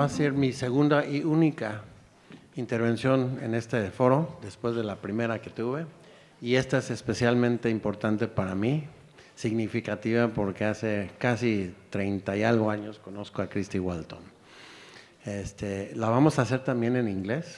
a ser mi segunda y única intervención en este foro, después de la primera que tuve. Y esta es especialmente importante para mí, significativa porque hace casi 30 y algo años conozco a Christy Walton. La vamos a hacer también en inglés,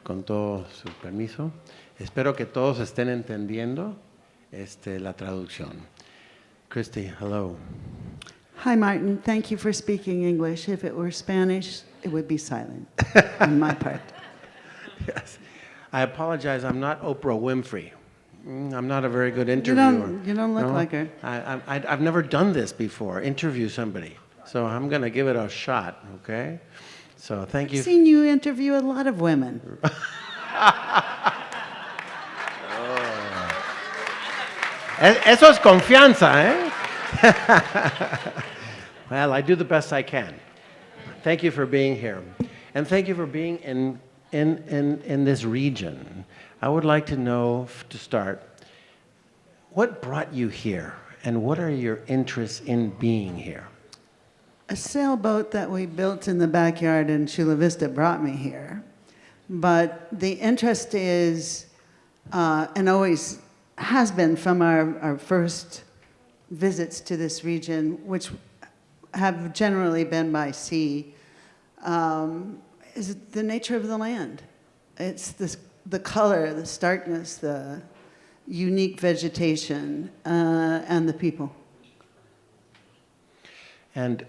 con todo su permiso. Espero que todos estén entendiendo la traducción. Christy, hello. Hi, Martin. Thank you for speaking English. If it were Spanish, it would be silent on my part. Yes. I apologize. I'm not Oprah Winfrey. I'm not a very good interviewer. You don't look No? like her. I've never done this before, interview somebody. So I'm going to give it a shot, okay? So thank you. I've seen you interview a lot of women. Eso es confianza, eh? Well, I do the best I can. Thank you for being here. And thank you for being in this region. I would like to know, to start, what brought you here? And what are your interests in being here? A sailboat that we built in the backyard in Chula Vista brought me here. But the interest is, and always has been from our first visits to this region, which have generally been by sea, is the nature of the land. It's the color, the starkness, the unique vegetation, and the people. And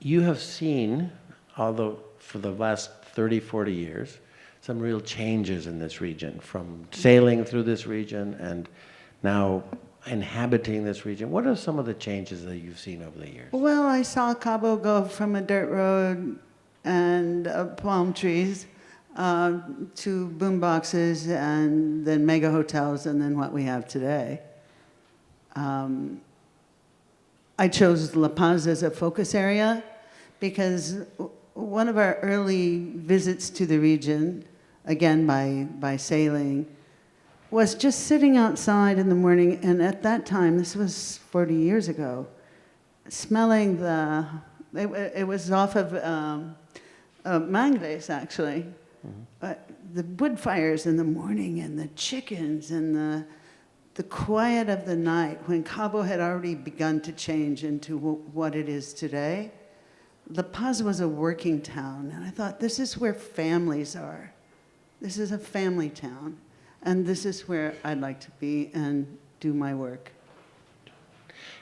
you have seen, although for the last 30, 40 years, some real changes in this region, from sailing through this region and now inhabiting this region. What are some of the changes that you've seen over the years? Well, I saw Cabo go from a dirt road and palm trees to boom boxes and then mega hotels and then what we have today. I chose La Paz as a focus area because one of our early visits to the region, again by sailing, was just sitting outside in the morning, and at that time, this was 40 years ago, smelling it was off of Mangles, actually. Mm-hmm. The wood fires in the morning and the chickens and the quiet of the night when Cabo had already begun to change into what it is today. La Paz was a working town, and I thought, this is where families are. This is a family town, and this is where I'd like to be and do my work.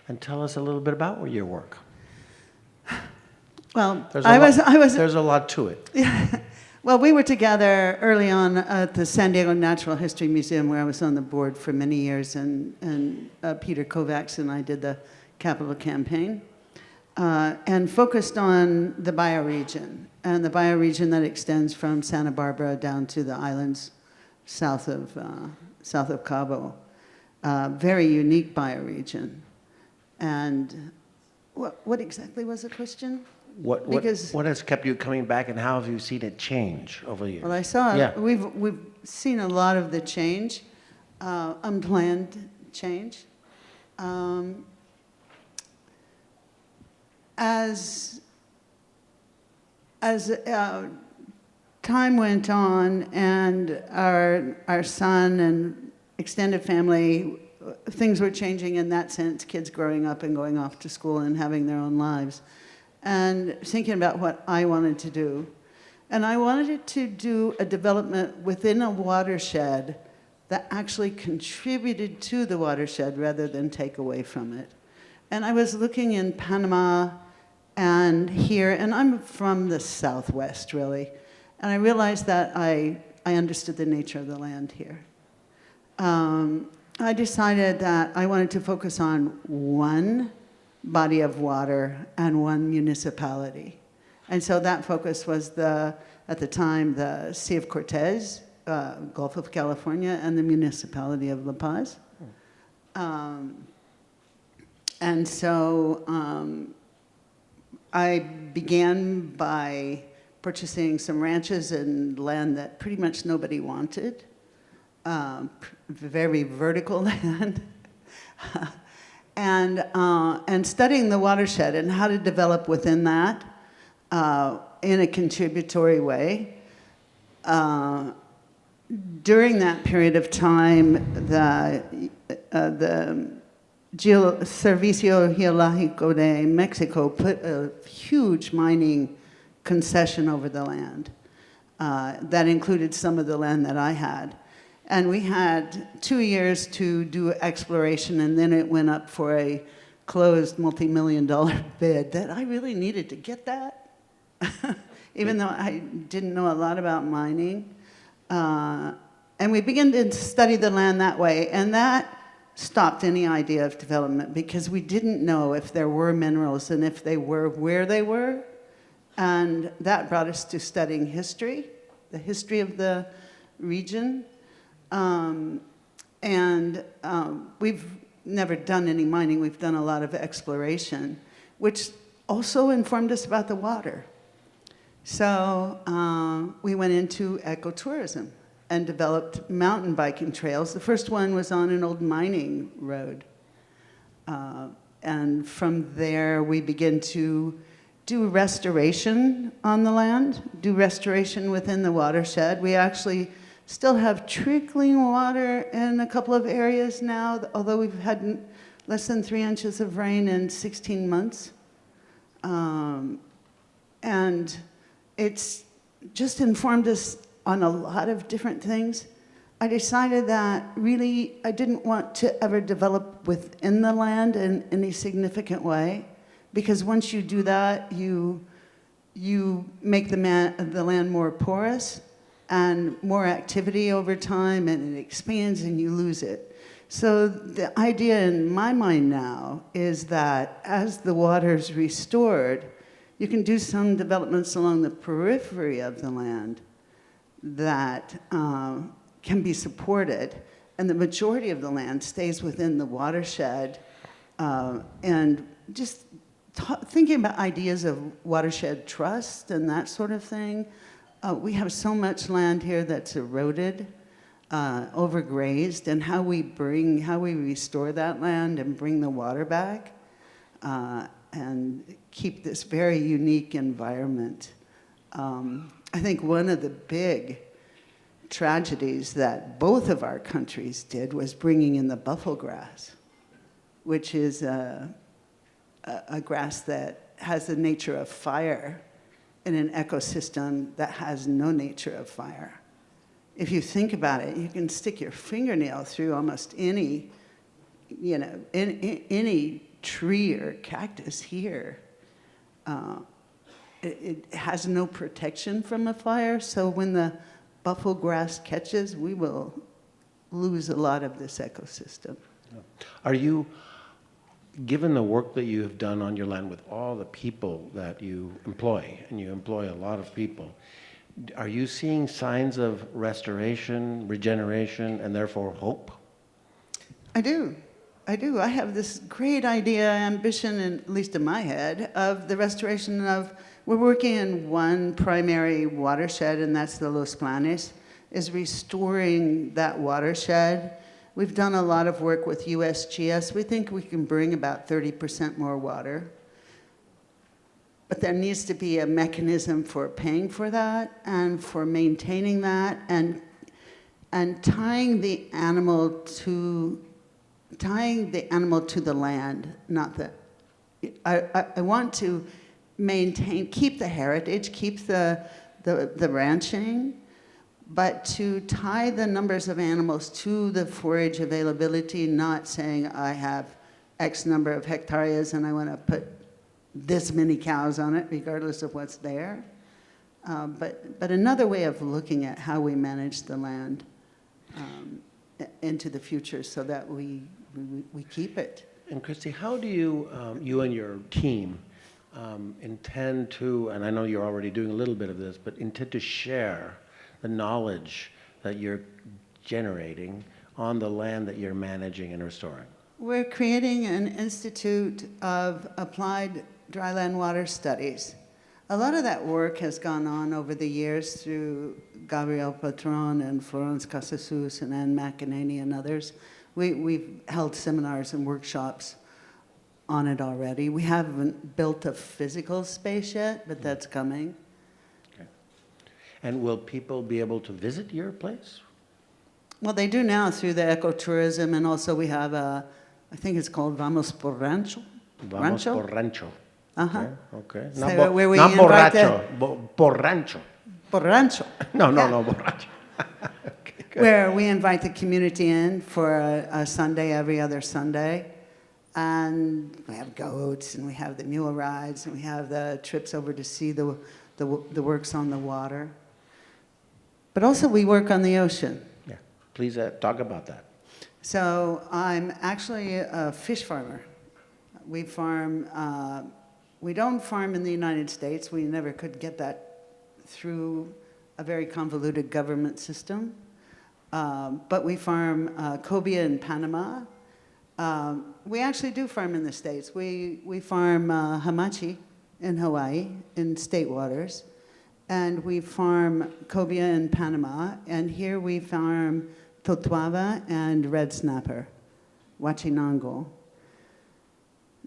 And tell us a little bit about your work. Well, there's a lot to it. Well, we were together early on at the San Diego Natural History Museum, where I was on the board for many years, and Peter Kovacs and I did the capital campaign, and focused on the bioregion, and the bioregion that extends from Santa Barbara down to the islands south of Cabo. Very unique bioregion. And what exactly was the question? What has kept you coming back, and how have you seen it change over the years? Well, we've seen a lot of the change, unplanned change. As time went on, and our son and extended family, things were changing in that sense, kids growing up and going off to school and having their own lives, and thinking about what I wanted to do. And I wanted to do a development within a watershed that actually contributed to the watershed rather than take away from it. And I was looking in Panama and here, and I'm from the Southwest, really, and I realized that I understood the nature of the land here. I decided that I wanted to focus on one body of water and one municipality. And so that focus was at the time, the Sea of Cortez, Gulf of California, and the municipality of La Paz. And so I began by purchasing some ranches and land that pretty much nobody wanted, very vertical land, and studying the watershed and how to develop within that in a contributory way. During that period of time, the Servicio Geológico de Mexico put a huge mining concession over the land that included some of the land that I had. And we had 2 years to do exploration, and then it went up for a closed multi-million-dollar bid that I really needed to get that, even though I didn't know a lot about mining. And we began to study the land that way, and that stopped any idea of development because we didn't know if there were minerals and if they were, where they were. And that brought us to studying history, the history of the region. We've never done any mining. We've done a lot of exploration, which also informed us about the water. So we went into ecotourism and developed mountain biking trails. The first one was on an old mining road. And from there, we began to do restoration on the land, do restoration within the watershed. We actually still have trickling water in a couple of areas now, although we've had less than 3 inches of rain in 16 months. And it's just informed us on a lot of different things. I decided that really I didn't want to ever develop within the land in any significant way, because once you do that, you make the land more porous and more activity over time, and it expands and you lose it. So the idea in my mind now is that as the water's restored, you can do some developments along the periphery of the land that can be supported, and the majority of the land stays within the watershed. And just thinking about ideas of watershed trust and that sort of thing. We have so much land here that's eroded, overgrazed, and how we restore that land and bring the water back and keep this very unique environment. I think one of the big tragedies that both of our countries did was bringing in the buffalo grass, which is a grass that has the nature of fire in an ecosystem that has no nature of fire. If you think about it, you can stick your fingernail through almost any, any tree or cactus here. It has no protection from a fire, so when the buffalo grass catches, we will lose a lot of this ecosystem. Are you, given the work that you have done on your land with all the people that you employ, and you employ a lot of people, are you seeing signs of restoration, regeneration, and therefore hope? I do. I have this great idea, ambition, at least in my head, of the restoration of, we're working in one primary watershed, and that's the Los Planes, is restoring that watershed. We've done a lot of work with USGS. We think we can bring about 30% more water. But there needs to be a mechanism for paying for that and for maintaining that and tying the animal to the land, not the. I want to keep the heritage, keep the ranching, but to tie the numbers of animals to the forage availability, not saying I have X number of hectares and I want to put this many cows on it, regardless of what's there. But another way of looking at how we manage the land into the future so that we keep it. And Christy, how do you, you and your team, intend to, and I know you're already doing a little bit of this, but intend to share the knowledge that you're generating on the land that you're managing and restoring? We're creating an Institute of Applied Dryland Water Studies. A lot of that work has gone on over the years through Gabriel Patron and Florence Casasus and Anne McEnany and others. We've held seminars and workshops on it already. We haven't built a physical space yet, but that's coming. And will people be able to visit your place? Well, they do now through the ecotourism, and also we have I think it's called Vamos por Rancho. Vamos por rancho. Uh-huh. Okay. So where we not invite borracho, por rancho. Por Rancho. No, Yeah. borracho. Okay, good. Where we invite the community in for a Sunday every other Sunday. And we have goats, and we have the mule rides, and we have the trips over to see the works on the water. But also we work on the ocean. Yeah, please talk about that. So I'm actually a fish farmer. We farm, we don't farm in the United States. We never could get that through a very convoluted government system. But we farm cobia in Panama. We actually do farm in the States. We farm hamachi in Hawaii, in state waters. And we farm cobia in Panama. And here we farm totuaba and red snapper, huachinango.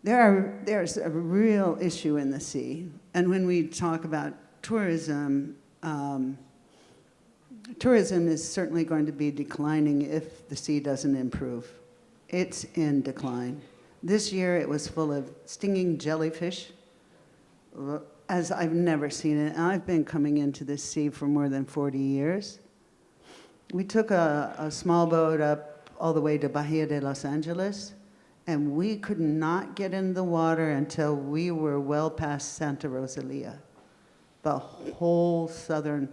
There's a real issue in the sea. And when we talk about tourism, tourism is certainly going to be declining if the sea doesn't improve. It's in decline. This year it was full of stinging jellyfish, as I've never seen it. And I've been coming into this sea for more than 40 years. We took a small boat up all the way to Bahia de Los Angeles, and we could not get in the water until we were well past Santa Rosalia. The whole southern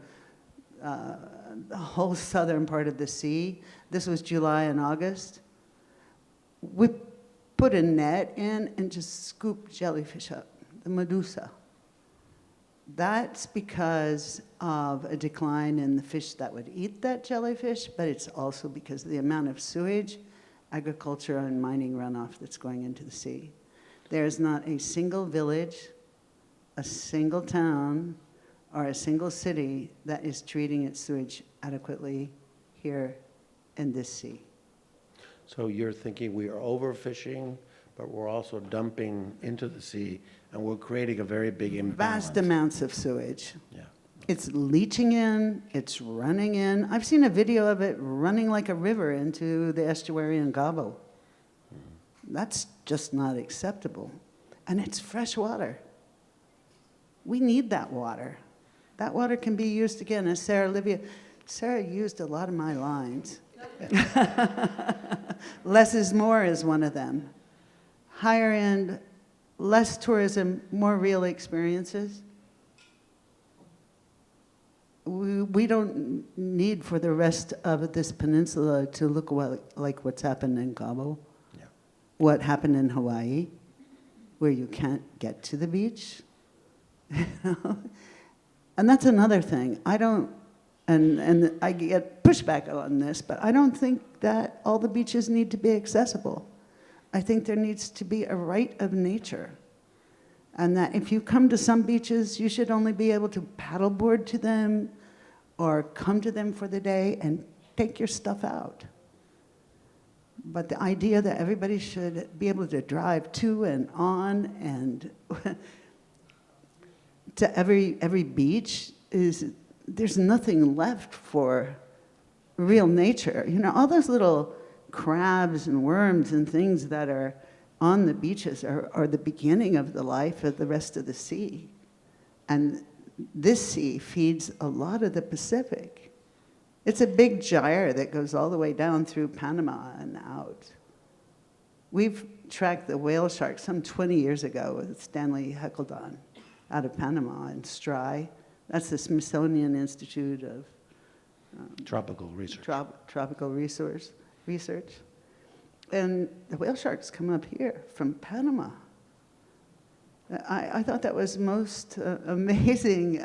part of the sea. This was July and August. We put a net in and just scooped jellyfish up, the medusa. That's because of a decline in the fish that would eat that jellyfish, but it's also because of the amount of sewage, agriculture, and mining runoff that's going into the sea. There is not a single village, a single town, or a single city that is treating its sewage adequately here in this sea. So you're thinking we are overfishing, but we're also dumping into the sea, and we're creating a very big imbalance. Vast amounts of sewage. Yeah. It's leaching in, it's running in. I've seen a video of it running like a river into the estuary in Cabo. That's just not acceptable. And it's fresh water. We need that water. That water can be used again, as Sarah used a lot of my lines. Less is more is one of them. Higher end, less tourism, more real experiences. We don't need for the rest of this peninsula to look like what's happened in Cabo, Yeah. what happened in Hawaii, where you can't get to the beach. And that's another thing. I don't, and I get pushback on this, but I don't think that all the beaches need to be accessible. I think there needs to be a right of nature. And that if you come to some beaches, you should only be able to paddleboard to them or come to them for the day and take your stuff out. But the idea that everybody should be able to drive to and on and to every beach is, there's nothing left for real nature. You know, all those little crabs and worms and things that are on the beaches are the beginning of the life of the rest of the sea. And this sea feeds a lot of the Pacific. It's a big gyre that goes all the way down through Panama and out. We've tracked the whale shark some 20 years ago with Stanley Heckledon out of Panama and Stry. That's the Smithsonian Institute of Tropical research. Tropical research. And the whale sharks come up here from Panama. I thought that was most amazing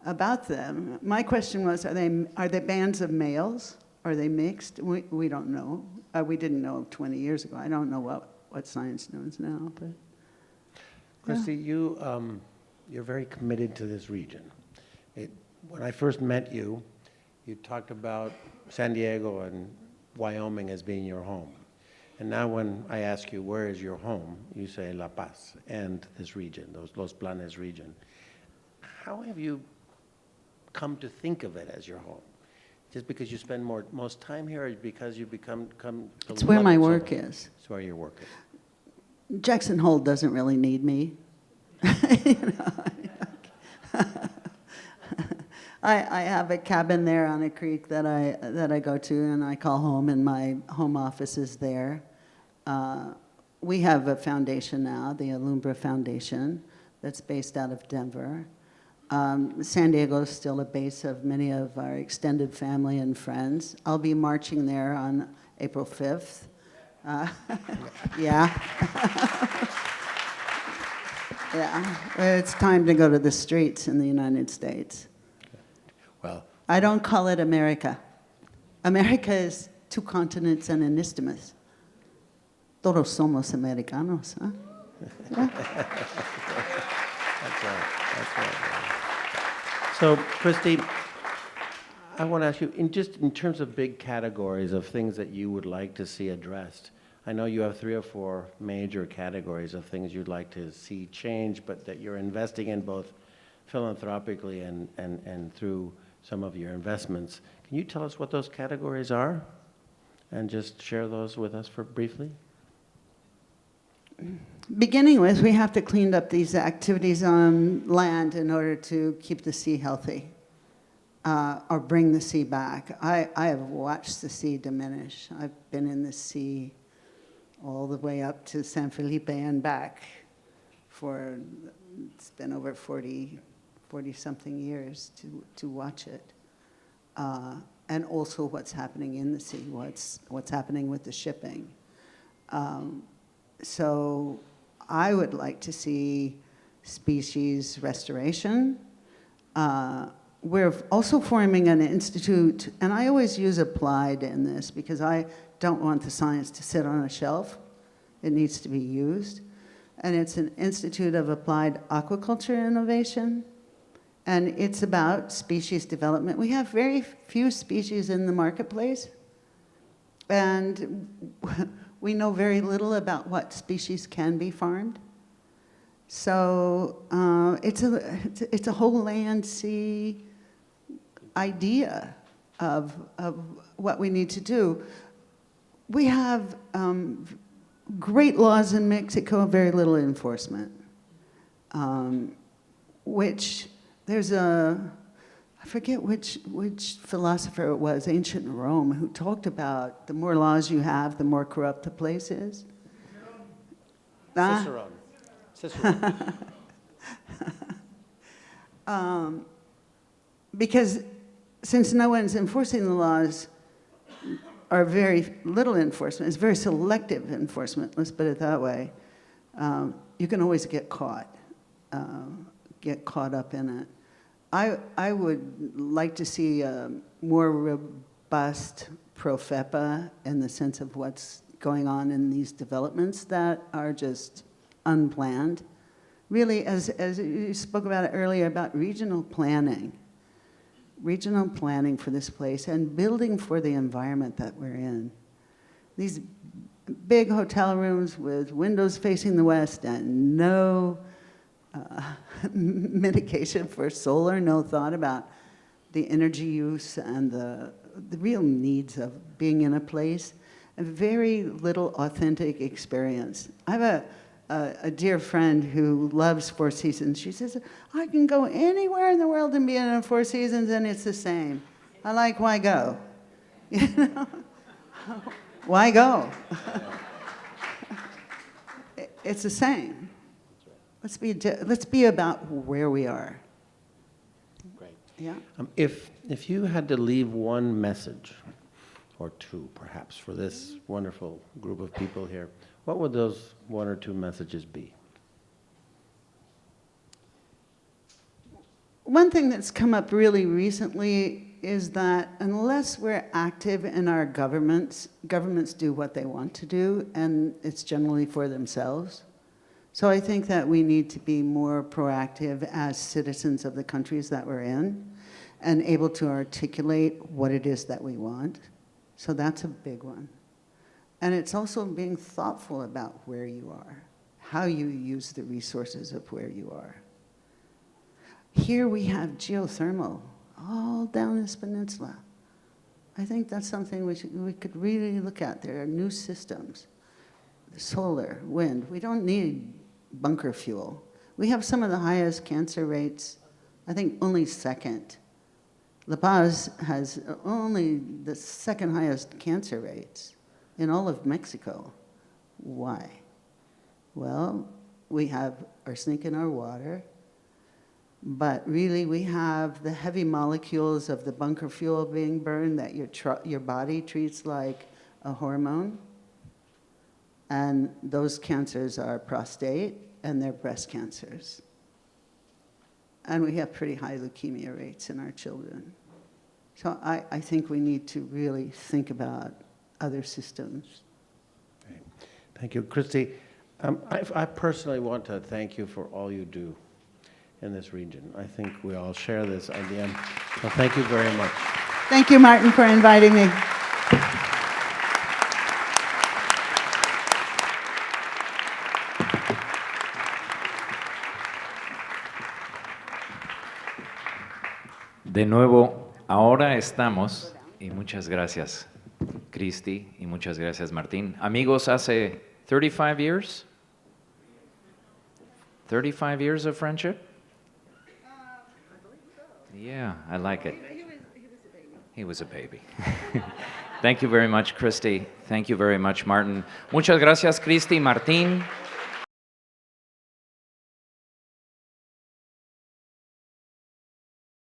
about them. My question was, are they bands of males? Are they mixed? We don't know. We didn't know 20 years ago. I don't know what science knows now. But Christy, you're very committed to this region. When I first met you, you talked about San Diego and Wyoming as being your home. And now when I ask you, where is your home? You say La Paz and this region, Los Planes region. How have you come to think of it as your home? Just because you spend most time here, or because you come to It's where my love it so work much? is. It's where your work is. Jackson Hole doesn't really need me. You know, I have a cabin there on a creek that I go to and I call home, and my home office is there. We have a foundation now, the Alumbra Foundation, that's based out of Denver. San Diego is still a base of many of our extended family and friends. I'll be marching there on April 5th. Yeah. Yeah, it's time to go to the streets in the United States. Well, I don't call it America. America is 2 continents and an isthmus. Todos somos americanos, huh? Yeah. That's right. That's right. So, Christy, I want to ask you, in terms of big categories of things that you would like to see addressed, I know you have 3 or 4 major categories of things you'd like to see change, but that you're investing in both philanthropically and through some of your investments. Can you tell us what those categories are and just share those with us briefly? Beginning with, we have to clean up these activities on land in order to keep the sea healthy, or bring the sea back. I have watched the sea diminish. I've been in the sea all the way up to San Felipe and back it's been over 40-something years to watch it. And also what's happening in the sea, what's happening with the shipping. So I would like to see species restoration. We're also forming an institute, and I always use applied in this because I don't want the science to sit on a shelf. It needs to be used. And it's an Institute of Applied Aquaculture Innovation, and it's about species development. We have very few species in the marketplace, and we know very little about what species can be farmed. So it's a whole land sea idea of what we need to do. We have great laws in Mexico, very little enforcement, which there's I forget which philosopher it was, ancient Rome, who talked about the more laws you have, the more corrupt the place is. Cicero. Because since no one's enforcing the laws, or very little enforcement, it's very selective enforcement, let's put it that way, you can always get caught up in it. I would like to see a more robust PROFEPA in the sense of what's going on in these developments that are just unplanned. Really, as you spoke about it earlier, about regional planning for this place and building for the environment that we're in. These big hotel rooms with windows facing the west and no mitigation for solar, no thought about the energy use and the real needs of being in a place, and very little authentic experience. I have a dear friend who loves Four Seasons. She says, I can go anywhere in the world and be in a Four Seasons and it's the same. I like, why go? You know? Why go? It's the same. Let's be about where we are. Great. Yeah. If you had to leave one message, or 2 perhaps, for this wonderful group of people here, what would those 1 or 2 messages be? One thing that's come up really recently is that unless we're active in our governments do what they want to do, and it's generally for themselves. So I think that we need to be more proactive as citizens of the countries that we're in and able to articulate what it is that we want. So that's a big one. And it's also being thoughtful about where you are, how you use the resources of where you are. Here we have geothermal. all down this peninsula. I think that's something we could really look at. There are new systems, solar, wind. We don't need bunker fuel. We have some of the highest cancer rates, I think only second. La Paz has only the second highest cancer rates in all of Mexico. Why? Well, we have arsenic in our water, but really we have the heavy molecules of the bunker fuel being burned that your body treats like a hormone. And those cancers are prostate and they're breast cancers. And we have pretty high leukemia rates in our children. So I think we need to really think about other systems. Okay. Thank you. Christy, I personally want to thank you for all you do in this region. I think we all share this idea. So thank you very much. Thank you, Martin, for inviting me. De nuevo, ahora estamos, y muchas gracias, Christy, y muchas gracias, Martín. Amigos, hace 35 years? 35 years of friendship? I believe so. Yeah, I like it. He was a baby. He was a baby. Thank you very much, Christy. Thank you very much, Martin. Muchas gracias, Christy, Martín.